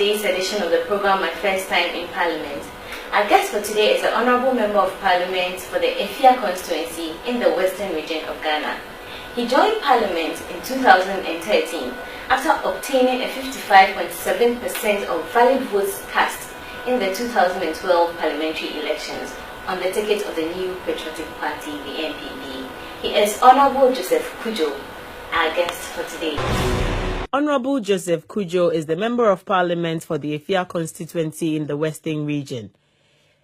today's edition of the program, My First Time in Parliament. Our guest for today is the Honourable Member of Parliament for the Efia constituency in the Western region of Ghana. He joined Parliament in 2013 after obtaining a 55.7% of valid votes cast in the 2012 parliamentary elections on the ticket of the New Patriotic Party, the NPP. He is Honourable Joseph Kudjo, our guest for today. Honourable Joseph Kudjo is the Member of Parliament for the Efia constituency in the Western region.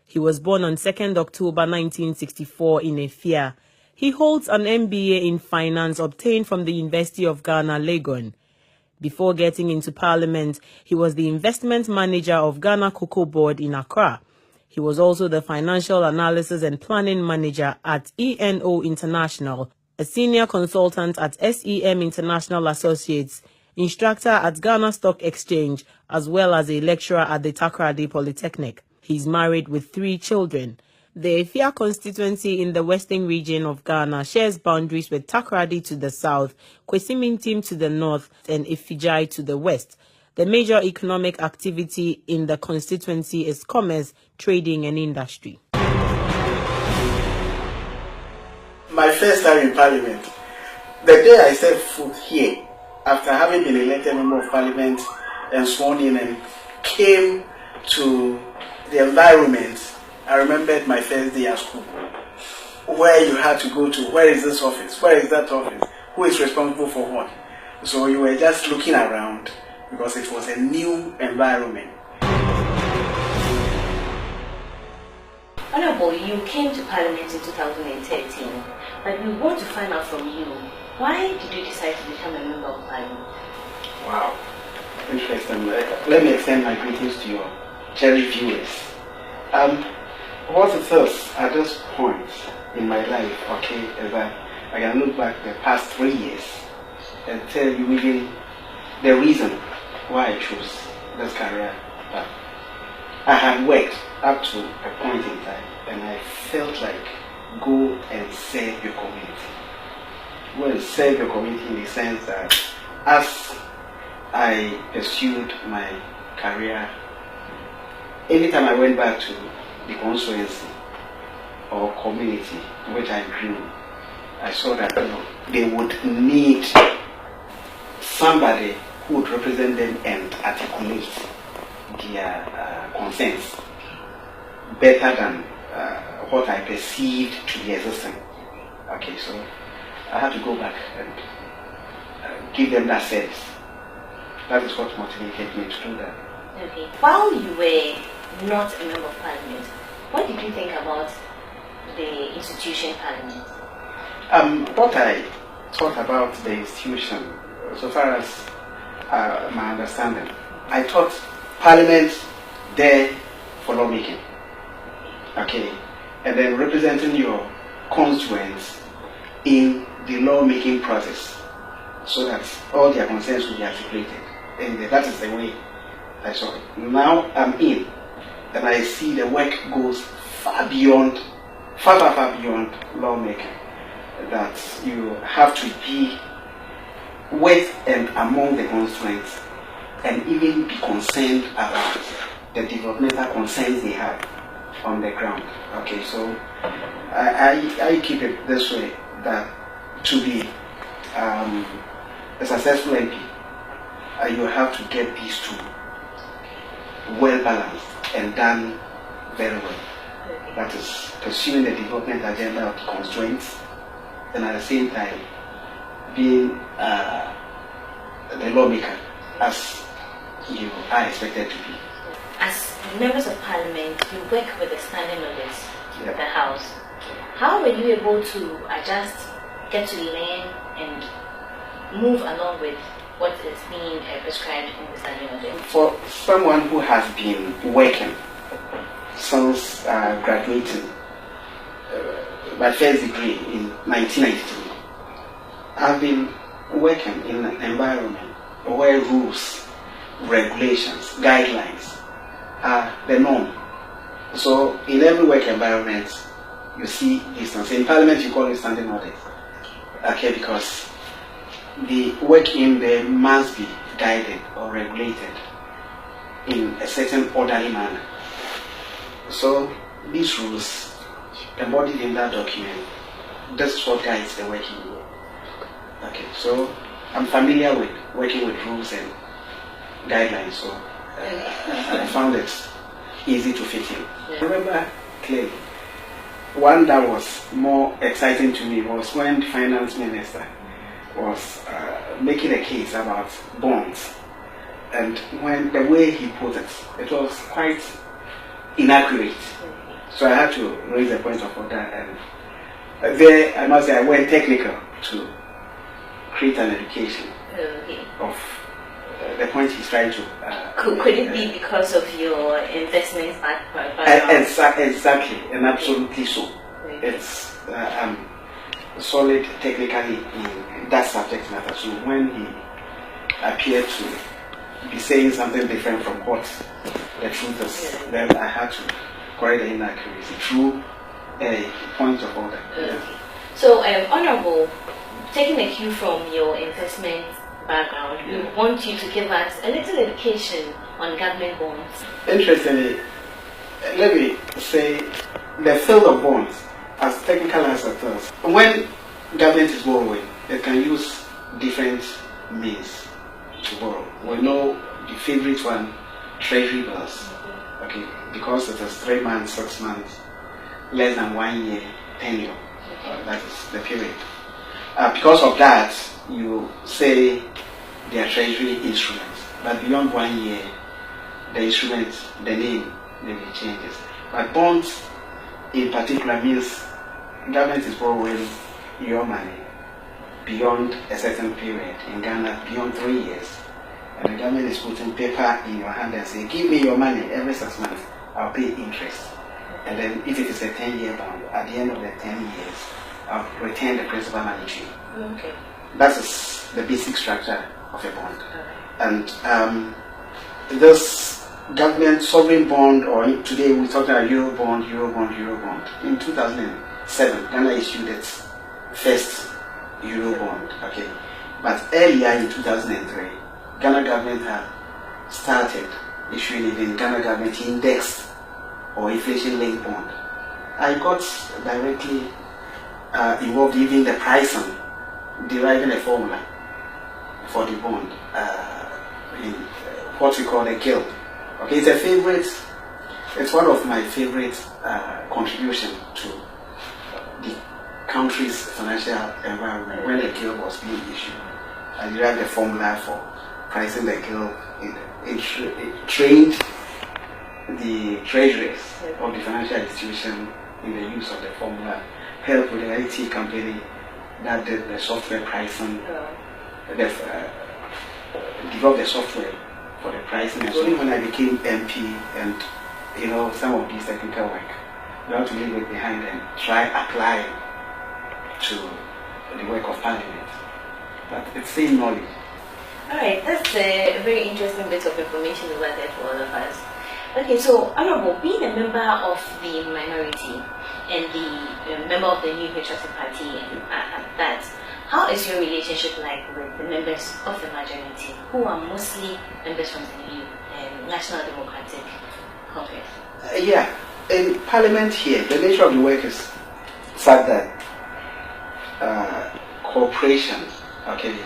He was born on 2nd October 1964 in Efia. He holds an MBA in Finance obtained from the University of Ghana, Legon. Before getting into Parliament, he was the Investment Manager of Ghana Cocoa Board in Accra. He was also the Financial Analysis and Planning Manager at ENO International, a Senior Consultant at SEM International Associates, Instructor at Ghana Stock Exchange, as well as a lecturer at the Takoradi Polytechnic. He's married with 3 children. The Efia constituency in the Western region of Ghana shares boundaries with Takoradi to the south, Kwesi-Mintim to the north, and Ifijai to the west. The major economic activity in the constituency is commerce, trading, and industry. My first time in Parliament, the day I set foot here, after having been elected Member of Parliament and sworn in and came to the environment, I remembered my first day at school, where you had to go to, where is this office, where is that office, who is responsible for what. So you were just looking around because it was a new environment. Honourable, you came to Parliament in 2013, but we want to find out from you, why did you decide to become a Member of Parliament? Wow, interesting. Let me extend my greetings to your cherished viewers. What it is at this point in my life, okay, is that I can look back the past 3 years and tell you even the reason why I chose this career path. I had worked up to a point in time and I felt like go and serve your community. Go and serve your community in the sense that as I pursued my career, anytime I went back to the constituency or community in which I grew, I saw that they would need somebody who would represent them and articulate their concerns better than what I perceived to be existing. Okay, so I had to go back and give them that service. That is what motivated me to do that. Okay. While you were not a Member of Parliament, what did you think about the institution Parliament? What I thought about the institution, so far as my understanding, I thought Parliament there for lawmaking, okay, and then representing your constituents in the lawmaking process, so that all their concerns will be articulated, and that is the way I saw it. Now I'm in, and I see the work goes far beyond lawmaking. That you have to be with and among the constituents and even be concerned about the developmental concerns they have on the ground. Okay, so I keep it this way, that to be a successful MP, you have to get these two well balanced and done very well. That is pursuing the development agenda of the constituents and at the same time being the lawmaker as you are expected to be. As members of Parliament, you work with the standing orders of the House. How were you able to adjust, get to learn and move along with what is being prescribed in the standing orders? For someone who has been working since graduating my first degree in 1992, I've been working in an environment where rules, regulations, guidelines are the norm. So in every work environment, you see these things. In Parliament, you call it standing orders. Okay, because the work in there must be guided or regulated in a certain orderly manner. So these rules embodied in that document, this is what guides the working. Okay, so I'm familiar with working with rules and guidelines, so I found it easy to fit in. I remember clearly, one that was more exciting to me was when the finance minister was making a case about bonds, and when the way he put it, it was quite inaccurate. So I had to raise a point of order, and there I must say I went technical to create an education of the point he's trying to. Could it be because of your investment background? Exactly, and absolutely so. It's solid technically in that subject matter. So when he appeared to be saying something different from what the truth is, then I had to correct the inaccuracy through a point of order. So, Honorable, taking a cue from your investment background, we want you to give us a little education on government bonds. Interestingly, let me say the field of bonds, as technical as it is, when government is borrowing, it can use different means to borrow. We know the favorite one, treasury bills, okay, because it is 3 months, 6 months, less than 1 year tenure. That is the period. Because of that, you say they are treasury instruments, but beyond 1 year, the instrument, the name, maybe changes. But bonds, in particular, means government is borrowing your money beyond a certain period. In Ghana, beyond 3 years, and the government is putting paper in your hand and saying, "Give me your money every 6 months. I'll pay interest." And then, if it is a 10-year bond, at the end of the 10 years, I'll return the principal money to you. Okay. That is the basic structure of a bond. And this government sovereign bond, or today we talk about Euro bond. In 2007, Ghana issued its first Euro bond. Okay, but earlier in 2003, Ghana government had started issuing it in Ghana government indexed or inflation-linked bond. I got directly involved even the pricing, deriving a formula for the bond in what we call a gilt. Okay, it's a favorite. It's one of my favorite contribution to the country's financial environment. When the gilt was being issued, I derived the formula for pricing the gilt. It trained the treasuries of the financial institution in the use of the formula, helped with the IT company that did the software pricing, developed the software for the pricing. And so when I became MP and some of these technical work, you have to leave it behind and try applying to the work of Parliament. But it's same knowledge. Alright, that's a very interesting bit of information over there for all of us. Okay, so Honorable, being a member of the minority and the member of the New Patriotic Party at that, how is your relationship like with the members of the majority, who are mostly members from the National Democratic Congress? Yeah, in Parliament here, the nature of the work is such that cooperation, okay,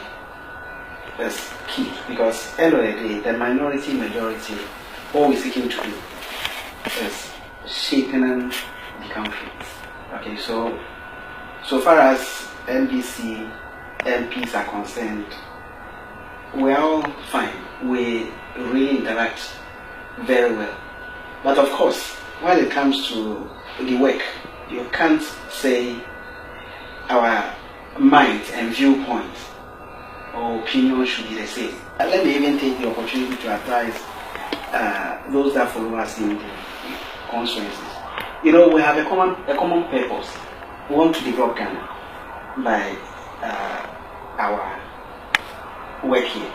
is key, because end of the day, the minority majority, all we're seeking to do is shaping the country. Okay, so far as NBC MPs are concerned, we're all fine. We really interact very well. But of course, when it comes to the work, you can't say our mind and viewpoint or opinion should be the same. Let me even take the opportunity to advise those that follow us in the constituencies. We have a common purpose. We want to develop Ghana by our work here.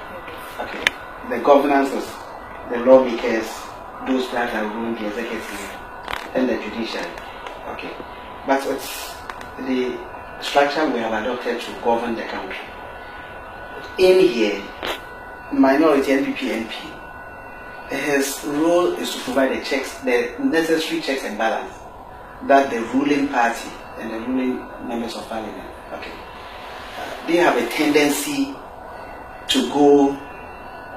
Okay, the governance is the lawmakers, those that are ruling the executive and the judiciary. Okay, but it's the structure we have adopted to govern the country. In here, minority NPP MP his role is to provide the necessary checks and balance that the ruling party and the ruling members of parliament, they have a tendency to go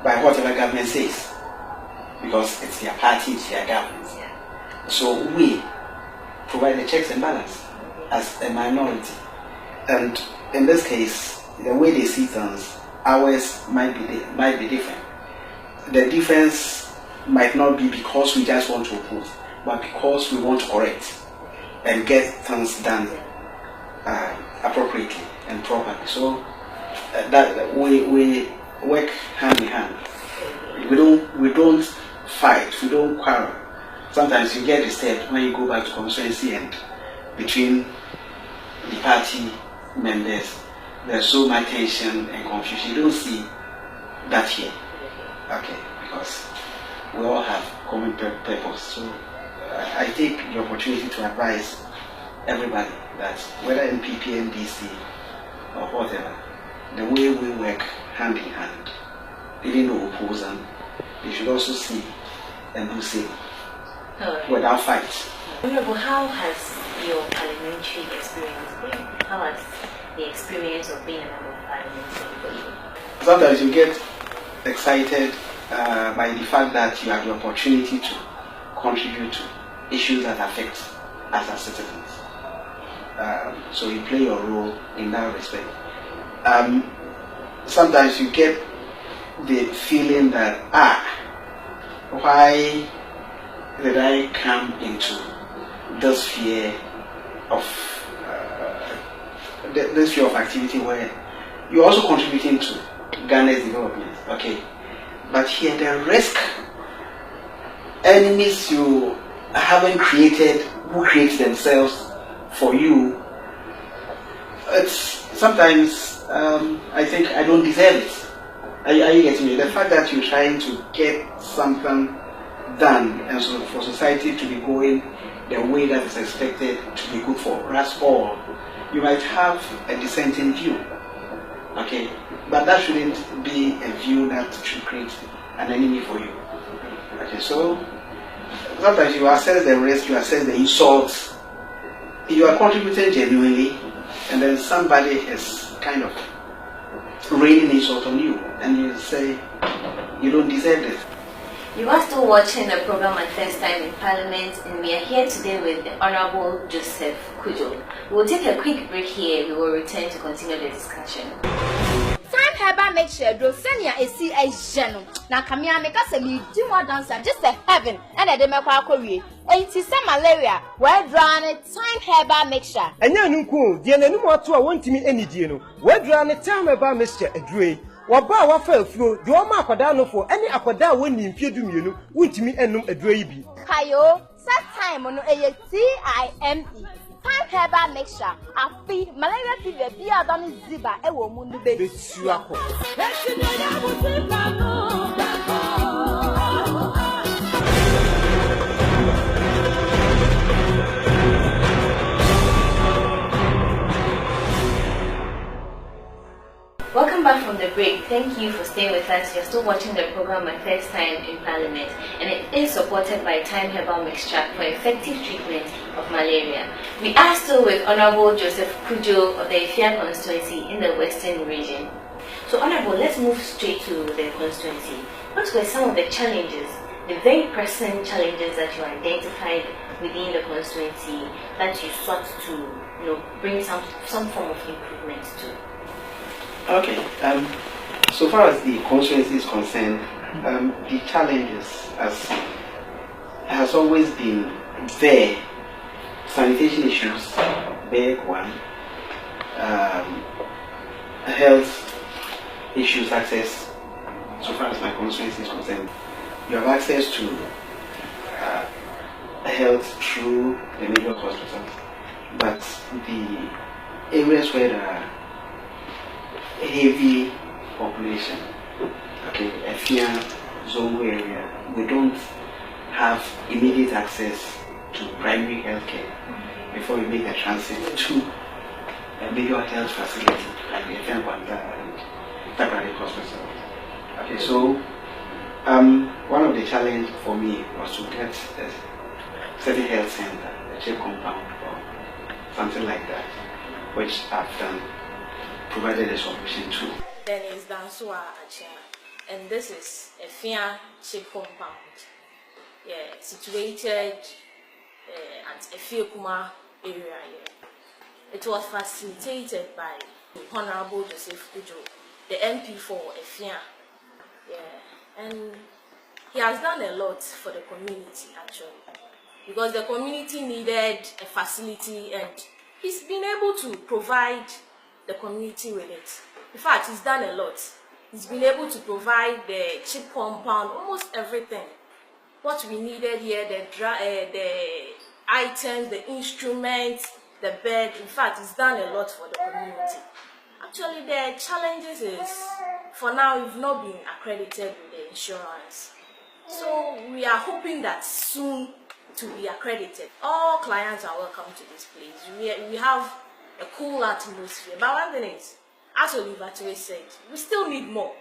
by whatever government says, because it's their party, it's their government. So we provide the checks and balance as a minority, and in this case, the way they see things, ours might be different. The difference might not be because we just want to oppose, but because we want to correct and get things done appropriately and properly. So that we work hand in hand. We don't fight. We don't quarrel. Sometimes you get disturbed when you go back to constituency and between the party members, there's so much tension and confusion. You don't see that here, because we all have common purpose. So I take the opportunity to advise everybody that whether MPP, NDC, or whatever, the way we work hand in hand, even though oppose them, they should also see and do same without fight. Honorable, how has your parliamentary experience been? How has the experience of being a member of parliament been for you? Sometimes you get excited by the fact that you have the opportunity to contribute to issues that affect us as citizens. So you play your role in that respect. Sometimes you get the feeling that, why did I come into this sphere of activity where you're also contributing to Ghana's development? But here the risk, enemies you haven't created, who create themselves for you, it's sometimes I think I don't deserve it. Are you getting me? The fact that you're trying to get something done and so for society to be going the way that is expected to be good for us all, you might have a dissenting view. But that shouldn't be a view that should create an enemy for you. So sometimes you assess the risk, you assess the insults, you are contributing genuinely, and then somebody is kind of raining insult on you, and you say you don't deserve this. You are still watching the program My First Time in Parliament, and we are here today with the Honorable Joseph Kudjo. We will take a quick break here. We will return to continue the discussion. Time herba make sure do senior AC a geno. Na kamia make us a me do more dancer just a heaven and a demekwa kowie. Ain't some malaria where drawn it time herba mixture. Anya nunku die nanum ato a wontimi anidie no. Where drawn it time herba mixture adure. Waba wafa afuo de o ma akwada no fo ene akwada woni mfie dumienu wontimi enum adure yi bi. Kayo set time no eye TIME. Time herba mixture afi malaria fever bi adon ziba e wo mu nu be Betu akọ. Welcome back from the break. Thank you for staying with us. You're still watching the program My First Time in Parliament, and it is supported by Time Herbal Mixture for effective treatment of malaria. We are still with Honorable Joseph Kudjo of the Efia constituency in the Western region. So Honorable, let's move straight to the constituency. What were some of the challenges, the very pressing challenges that you identified within the constituency that you sought to bring some form of improvement to? So far as the constituency is concerned, the challenges has always been there. Sanitation issues, big one. Health issues, access. So far as my constituency is concerned, you have access to health through the major hospitals, but the areas where there are heavy population, Efia Zongo area, we don't have immediate access to primary health care before we make the transit to a major health facility like the Efia Kwanta and Takrade Hospital. So One of the challenges for me was to get a certain health center, a chip compound or something like that, which I've done, provided a solution to. Then is Dansua Achia, and this is a FIA chip compound, situated at a Fiokuma area here. It was facilitated by Honorable Joseph Kujo, the MP for Efia. And he has done a lot for the community actually, because the community needed a facility and he's been able to provide the community with it. In fact, he's done a lot. He's been able to provide the chip compound, almost everything. What we needed here, the items, the instruments, the bed. In fact, he's done a lot for the community. Actually, the challenges is, for now, we've not been accredited with the insurance. So we are hoping that soon to be accredited. All clients are welcome to this place. We have a cool atmosphere. But one thing is, as Oliver Toy said, we still need more.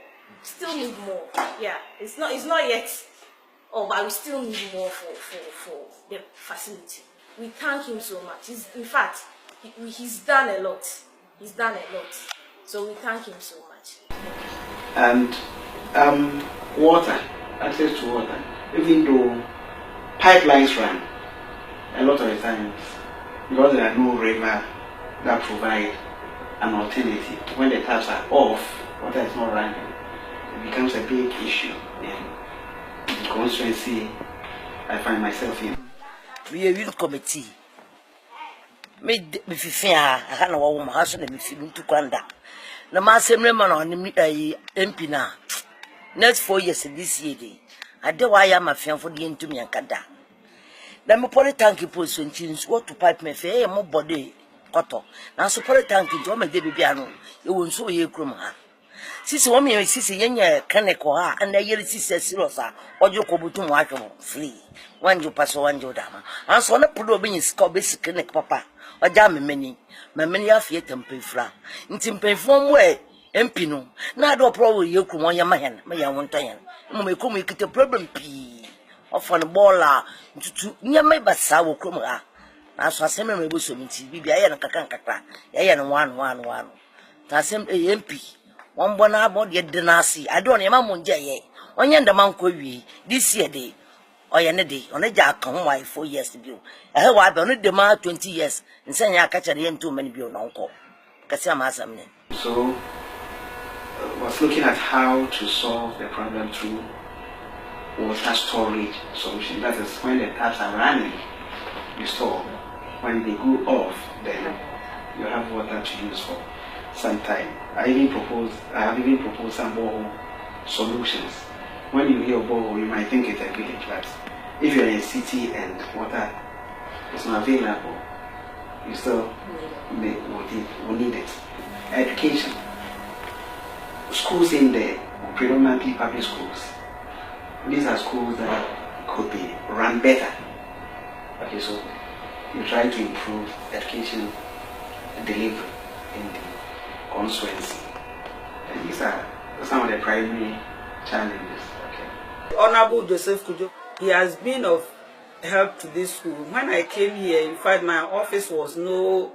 Still need more. Yeah, it's not yet. Oh, but we still need more for the facility. We thank him so much. In fact, he's done a lot. He's done a lot. So we thank him so much. And water, access to water. Even though pipelines run, a lot of the times, because there are no river that provide an alternative. When the taps are off, water is not running, it becomes a big issue in the constituency I find myself in. We are youth committee. Me fifia I can't know what house and me feel to kwanda. Na ma semre man on MP na. Next 4 years this year dey. Ade wa ya ma fian for dey ntumi ankada. Na me pole tank post ntin what to pipe me fe e mo body koto. Na so pole tank nti o ma de bibia no. E won so ye krom ha. Sisi wo me sisi yenye kaneko ha and yeri sisi serious ha. Ojo ko butu mo atwo free. Wanjo paso wanjo dama. Anso na podo be nyiska basic clinic papa. Oja memeni afie tempefra. Nti mpefo mo MP no. Na do pro ye krum on yamahen, me ya wonton yan. Mo me krum ikite problem pi. Ofan bola ntutu nyama basa wo krum ha. Na so asem me bo so nti bibia ye no kakra. Ye no one. Ta asem MP. Won bona about ye denasi. Ade on yama monje ye. Onye ndama nko wi. This year dey. Oya ne dey. Ona ja kan ho 4 years bio. Eh wa be ona dey ma 20 years. Nsanya aka kere ye nto mani bio na nko. Kasi ama asam ne. So was looking at how to solve the problem through water storage solution. That is when the taps are running, you store. When they go off, then you have water to use for some time. I have even proposed some borehole solutions. When you hear borehole, you might think it's a village, but if you're in a city and water is not available, you still will need it. Education. Schools in there, predominantly public schools. These are schools that could be run better. Okay, so you try to improve education delivery in the constituency. And these are some of the primary challenges. Okay. Honorable Joseph Kujo, he has been of help to this school. When I came here, in fact, my office was no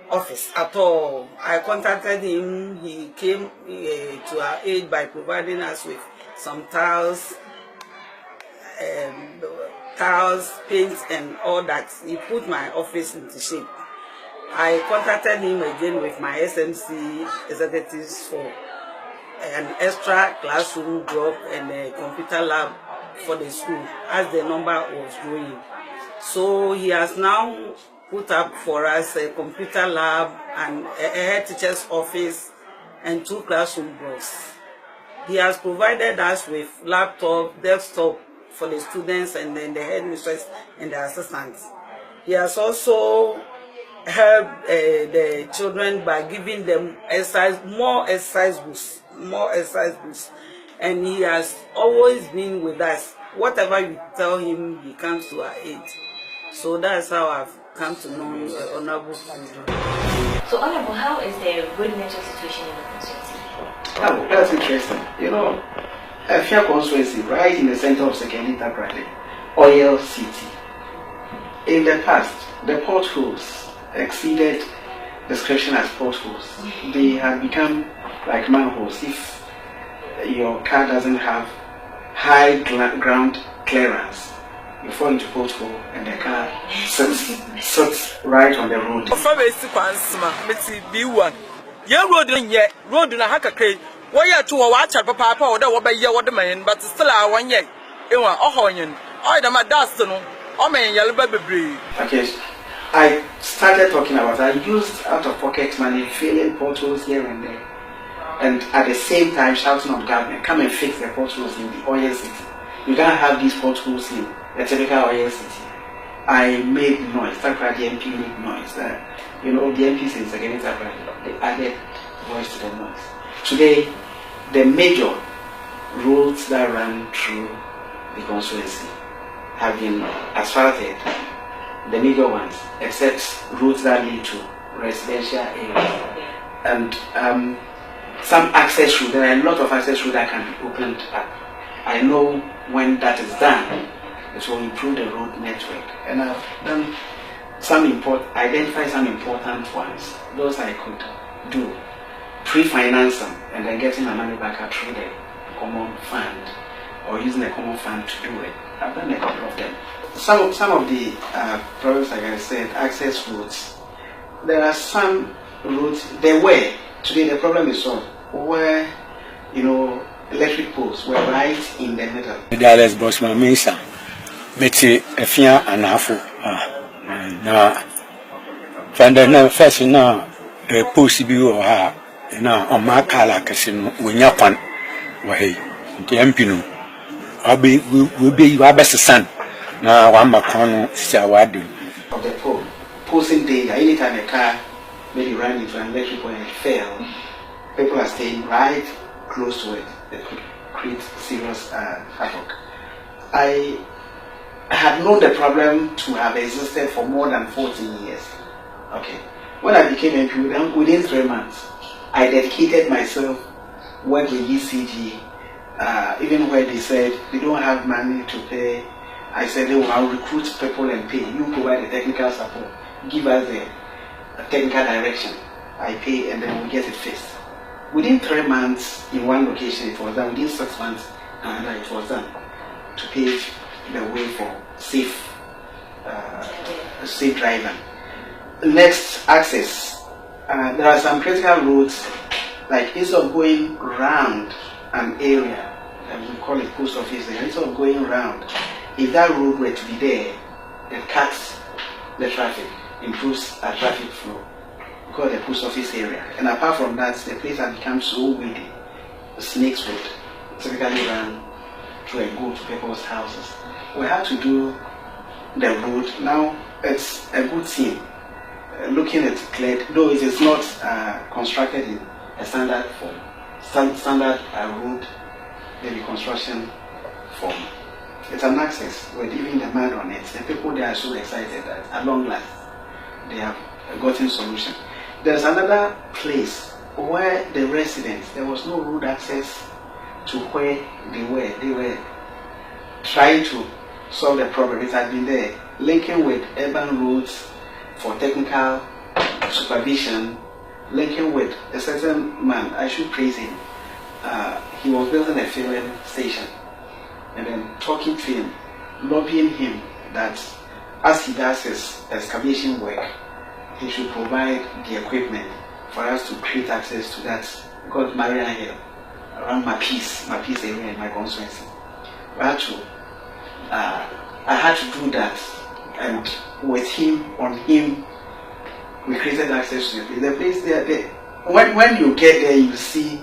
office at all. I contacted him. He came to our aid by providing us with some tiles, paints, and all that. He put my office into shape. I contacted him again with my SMC executives for an extra classroom job and a computer lab for the school as the number was growing. So he has now put up for us a computer lab and a head teacher's office and 2 classroom blocks. He has provided us with laptop, desktop for the students and then the headmistress and the assistants. He has also helped the children by giving them more exercise books. And he has always been with us. Whatever you tell him, he comes to our aid. So that's how I've come to know Honorable Kujo. So, Honorable, how is the road network situation in the constituency? Oh, that's interesting. You know, Efia constituency, right in the center of Sekeni Takrade, oil city. In the past, the potholes exceeded description as potholes. They had become like manholes. If your car doesn't have high ground clearance, you fall into pothole and the car sits right on the road. Okay, I started talking about, I used out-of-pocket money, filling potholes here and there, and at the same time shouting on government, come and fix the potholes in the oil city. You can't have these potholes in a typical oil city. I made noise. Takrade MP made noise. The MPs in Sekeni Takrade, they added voice to the noise. Today, the major roads that run through the constituency have been asphalted, the major ones, except roads that lead to residential areas. And some access routes, there are a lot of access routes that can be opened up. I know when that is done, it will improve the road network. And I've done identify some important ones. Those I could do, pre-finance them, and then getting the money back up through the common fund, or using the common fund to do it. I've done a couple of them. Some of the problems, like I said, access routes. There are some routes, today the problem is solved, where, electric poles were right in the middle. Dallas Bosman Mesa, Betty Efia and Afu. Now, Fender first now, a post be or her, now on my color, Casino, when you're one way, the Empino. Will be your best son. Now, one Macron, Sawadu. Of the pole, posting data, anytime a car maybe ran into an electric pole and it fell, people are staying right close to it. It could create serious havoc. I had known the problem to have existed for more than 14 years. Okay. When I became MP, within 3 months, I dedicated myself, worked with ECG, even when they said they don't have money to pay, I said, I'll recruit people and pay. You provide the technical support. Give us the technical direction. I pay and then we get it fixed. Within 3 months, in one location it was done. Within 6 months, another it was done. To pave the way for safe driving. Next, access. There are some critical roads, like instead of going round an area, and we call it post office area, instead of going round, if that road were to be there, it cuts the traffic, improves our traffic flow. We call it the post office area. And apart from that, the place has become so weedy. The snakes would typically run through and go to people's houses. We have to do the road. Now, it's a good thing. Looking at cleared, though it is not constructed in a standard form, standard road, maybe construction form. It's an access with even the mud on it. The people there are so excited that at long last they have gotten solution. There's another place where the residents, there was no road access to where they were. They were trying to solve the problem. It had been there, linking with urban roads for technical supervision, linking with a certain man. I should praise him. He was building a filling station, and then talking to him, lobbying him that as he does his excavation work, he should provide the equipment for us to create access to that, called Marian Hill, around Mftip area in my constituency. I had to do that, and with him, on him, we created access to the place. There. When you get there, you see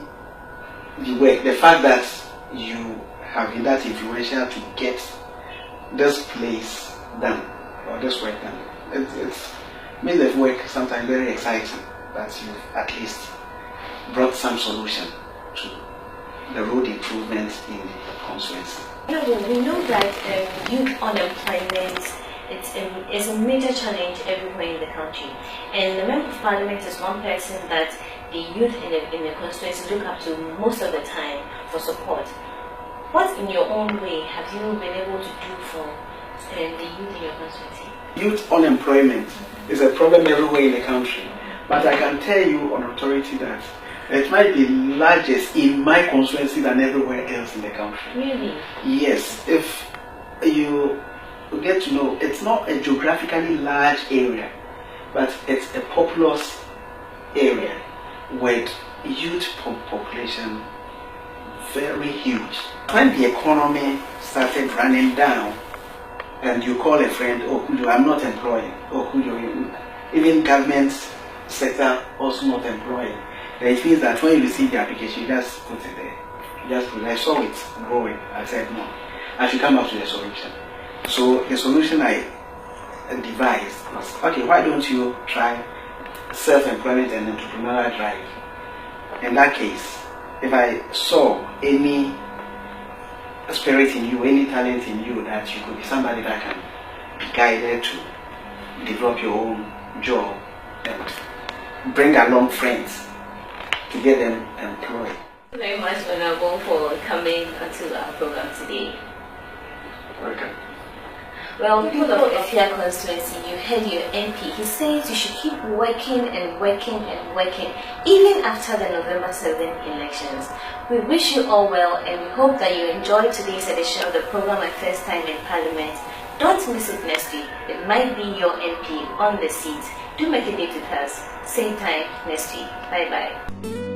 the work, the fact that you have been that influential to get this place done, or this work done. It's made the work sometimes very exciting, that you at least brought some solution to the road improvements in the constituency. We know that youth unemployment is a major challenge everywhere in the country, and the Member of Parliament is one person that the youth in the constituency look up to most of the time for support. What in your own way have you been able to do for the youth in your constituency? Youth unemployment is a problem everywhere in the country. But I can tell you on authority that it might be largest in my constituency than everywhere else in the country. Really? Yes. If you get to know, it's not a geographically large area, but it's a populous area with youth population very huge. When the economy started running down, and you call a friend, oh, Kujo, I'm not employing. Oh, Kujo, even government sector also not employing. Then it means that when you receive the application, you just put it there. You just put it. I saw it growing. I said, no, I should come up with a solution. So the solution I devised was, okay, why don't you try self-employment and entrepreneurial drive? In that case, if I saw any spirit in you, any talent in you, that you could be somebody that can be guided to develop your own job and bring along friends to get them employed. Thank you very much, Honorable, for coming onto our program today. Welcome. Well, people of Efia constituency, you heard your MP. He says you should keep working and working and working, even after the November 7th elections. We wish you all well, and we hope that you enjoyed today's edition of the program My First Time in Parliament. Don't miss it next week. It might be your MP on the seat. Do make a date with us. Same time next week. Bye-bye.